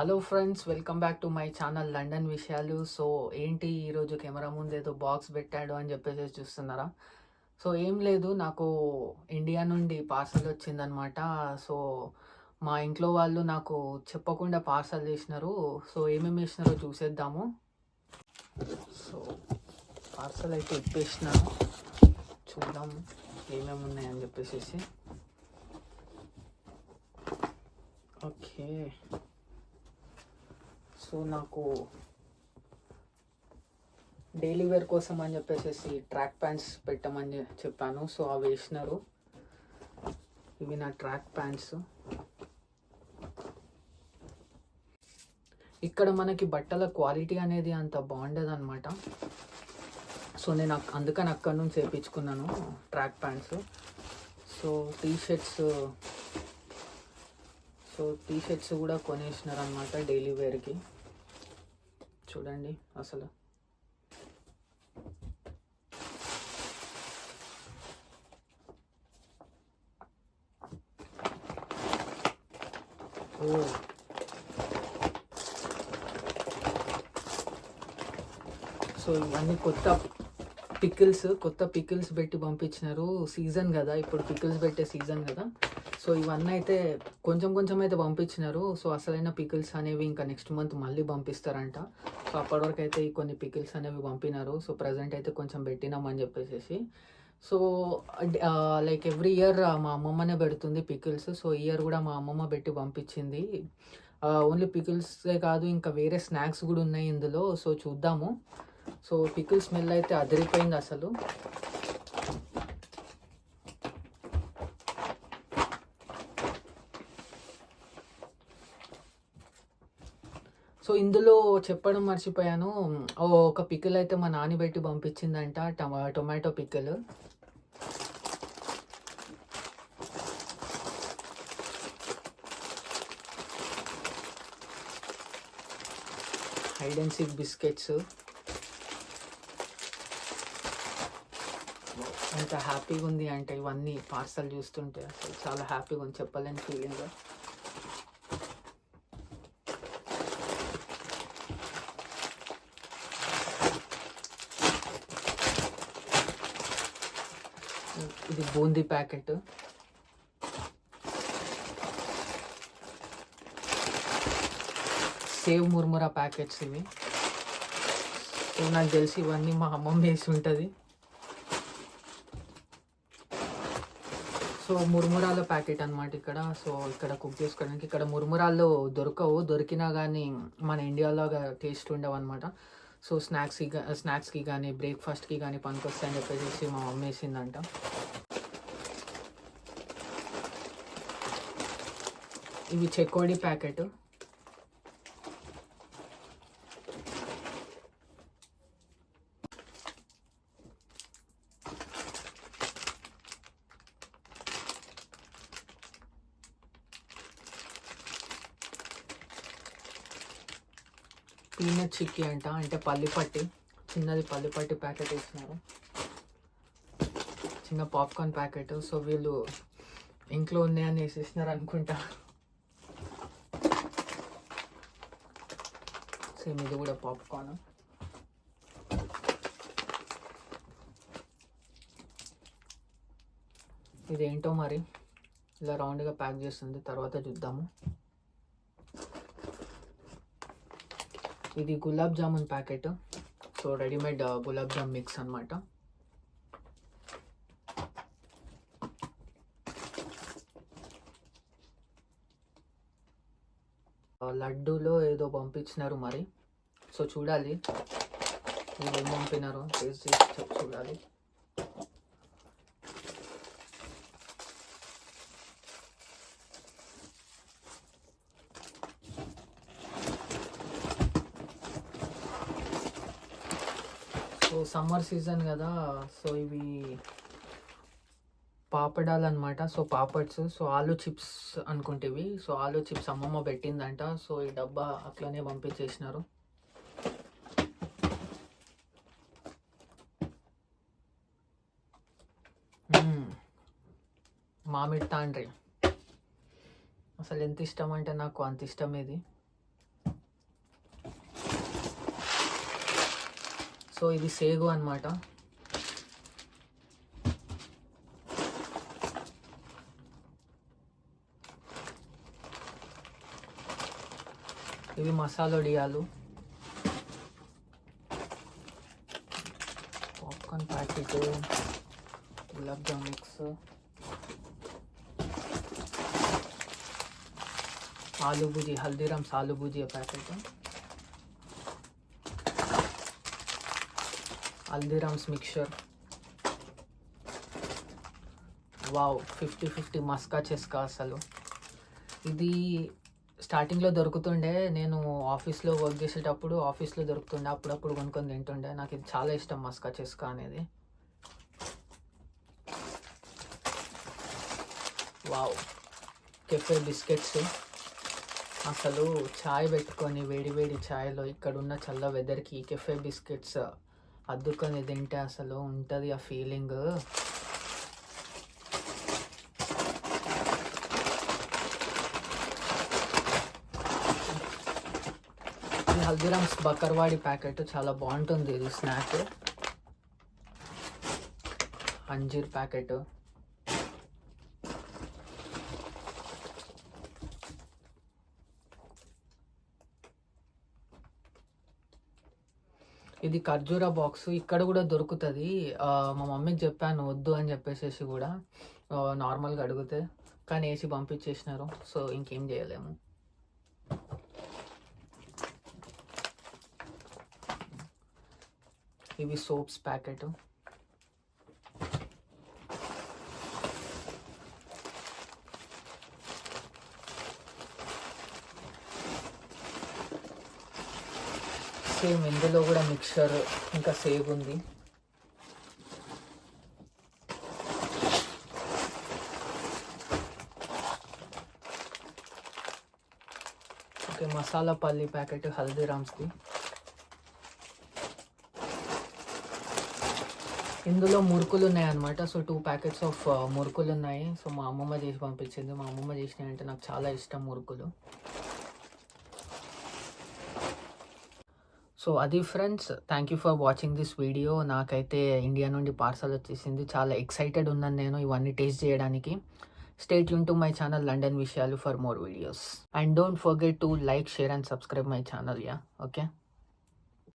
Hello friends, welcome back to my channel London విషయాలు. So ఏంటి ఈరోజు కెమెరా ముందు ఏదో బాక్స్ పెట్టాడు అని చెప్పేసి చూస్తున్నారా? సో ఏం లేదు, నాకు ఇండియా నుండి పార్సల్ వచ్చిందనమాట. సో మా ఇంట్లో వాళ్ళు నాకు చెప్పకుండా పార్సల్ చేసినారు. సో ఏమేమి వేసినారో చూసేద్దాము. సో పార్సల్ అయితే ఇప్పేసినాను, చూద్దాం ఏమేమి ఉన్నాయని చెప్పేసి. ఓకే, సో నాకు డైలీ వేర్ కోసం అని చెప్పేసి ట్రాక్ ప్యాంట్స్ పెట్టమని చెప్పాను. సో అవి వేసినారు. ఇవి నా ట్రాక్ ప్యాంట్స్. ఇక్కడ మనకి బట్టల క్వాలిటీ అనేది అంత బాగుండదు అనమాట. సో నేను అందుకని అక్కడ నుంచి వేయించుకున్నాను track pants. So T shirts కూడా కొనేసినారు అనమాట డైలీ వేర్కి. చూడండి అసలు సో ఇవన్నీ కొత్త పికిల్స్ పెట్టి పంపించినారు. సీజన్ కదా, ఇప్పుడు పికిల్స్ పెట్టే సీజన్ కదా. సో ఇవన్నీ అయితే కొంచెం అయితే పంపించినారు. సో అసలైన పికిల్స్ అనేవి ఇంకా నెక్స్ట్ మంత్ మళ్ళీ పంపిస్తారంట. సో అప్పటి వరకు అయితే ఈ కొన్ని పికిల్స్ అనేవి పంపినారు. సో ప్రజెంట్ అయితే కొంచెం పెట్టినామని చెప్పేసి. సో లైక్ ఎవ్రీ ఇయర్ మా అమ్మమ్మనే పెడుతుంది పికిల్స్. సో ఈ ఇయర్ కూడా మా అమ్మమ్మ పెట్టి పంపించింది. ఓన్లీ పికిల్సే కాదు, ఇంకా వేరే స్నాక్స్ కూడా ఉన్నాయి ఇందులో. సో చూద్దాము. సో పికిల్ స్మెల్ అయితే అదిరిపోయింది అసలు. సో ఇందులో చెప్పడం మర్చిపోయాను, ఒక పికిల్ అయితే మా నాని పెట్టి పంపించిందంట, tomato pickle. Hide and seek biscuits. ఎంత హ్యాపీగా ఉంది అంటే ఇవన్నీ పార్సల్ చూస్తుంటే అసలు చాలా హ్యాపీగా ఉంది, చెప్పలేని ఫీలింగ్. ఇది బూందీ ప్యాకెట్. సేవ్ ముర్మురా ప్యాకెట్స్ ఇవి. సో నాకు తెలిసి ఇవన్నీ మా అమ్మమ్మ వేసి ఉంటుంది. సో మురుమురాల ప్యాకెట్ అనమాట ఇక్కడ. సో ఇక్కడ కుక్ చేసుకోవడానికి ఇక్కడ మురుమురాల్లో దొరకవు, దొరికినా కానీ మన ఇండియాలో టేస్ట్ ఉండవు అనమాట. సో స్నాక్స్కి కానీ బ్రేక్ఫాస్ట్కి కానీ పనికొస్తాయని చెప్పేసి మా మమ్మీ వేసిందంట. ఇవి చెకోడి ప్యాకెట్. పీనట్ చిక్కీ అంట, అంటే పల్లిపట్టి. చిన్నది పల్లిపట్టి ప్యాకెట్ వేసినారు. చిన్న పాప్కార్న్ ప్యాకెట్. సో వీళ్ళు ఇంట్లో ఉన్నాయని వేసేసినారు అనుకుంటా. సేమ్ ఇది కూడా పాప్కార్న్. ఇదేంటో మరి ఇలా రౌండ్గా ప్యాక్ చేస్తుంది, తర్వాత చూద్దాము. ఇది gulab jamun packet. So readymade gulab jamun mix అనమాట. లడ్డూలో ఏదో పంపించినారు మరి. సో చూడాలి వీళ్ళు ఏం పంపినారో, టేస్ట్ చేసి చూడాలి. సో సమ్మర్ సీజన్ కదా, సో ఇవి పాపడాలు అనమాట. So papads. So aloo chips అనుకుంటేవి. సో ఆలూ చిప్స్ అమ్మమ్మ పెట్టిందంట. సో ఈ డబ్బా అట్లనే పంపించేసినారు. మామిడి తాండ్రి అసలు ఎంత ఇష్టం అంటే నాకు అంత ఇష్టం ఇది. సో ఇది సేగు అనమాట. ఇవి మసాలా వడియాలు, popcorn packet, gulab jamun mix, aloo bhujia, Haldiram's aloo bhujia packet, Haldiram's mixture. Wow, 50-50 Maska Chaska. అసలు ఇది స్టార్టింగ్లో దొరుకుతుండే, నేను ఆఫీస్లో వర్క్ చేసేటప్పుడు ఆఫీస్లో దొరుకుతుండే, అప్పుడప్పుడు కొనుక్కొని తింటుండే. నాకు ఇది చాలా ఇష్టం, మస్కా చెస్కా అనేది. Wow, cafe biscuits. అసలు చాయ్ పెట్టుకొని వేడి వేడి ఛాయ్లో ఇక్కడున్న చల్ల వెదర్కి కెఫే బిస్కెట్స్ అద్దుకొని తింటే అసలు ఉంటుంది ఆ ఫీలింగ్. ఈ హల్దీరామ్స్ బకర్వాడి ప్యాకెట్ చాలా బాగుంటుంది, ఇది స్నాక్. అంజీర్ ప్యాకెట్, ఇది ఖర్జూరా బాక్స్. ఇక్కడ కూడా దొరుకుతుంది. మా మమ్మీకి చెప్పాను వద్దు అని చెప్పేసి కూడా, నార్మల్గా అడిగితే, కానీ వేసి పంపించేసినారు. సో ఇంకేం చేయలేము. ఇవి సోప్స్ ప్యాకెట్. సేమ్ ఇందులో కూడా మిక్చర్ ఇంకా సేవ్ ఉంది. ఓకే, మసాలా పల్లి ప్యాకెట్ హల్దీరామ్స్ది. ఇందులో మురుకులు ఉన్నాయి అనమాట. సో 2 ప్యాకెట్స్ ఆఫ్ మురుకులు ఉన్నాయి. సో మా అమ్మమ్మ చేసి పంపించింది. మా అమ్మమ్మ చేసినాయి అంటే నాకు చాలా ఇష్టం మురుకులు. సో అది friends, thank you for watching this video. నాకైతే ఇండియా నుండి పార్సల్ వచ్చేసింది. చాలా ఎక్సైటెడ్ ఉన్నాను నేను ఇవన్నీ టేస్ట్ చేయడానికి. Stay tune to my channel London విషయాలు for more videos. And don't forget to like, share and subscribe my channel. Okay.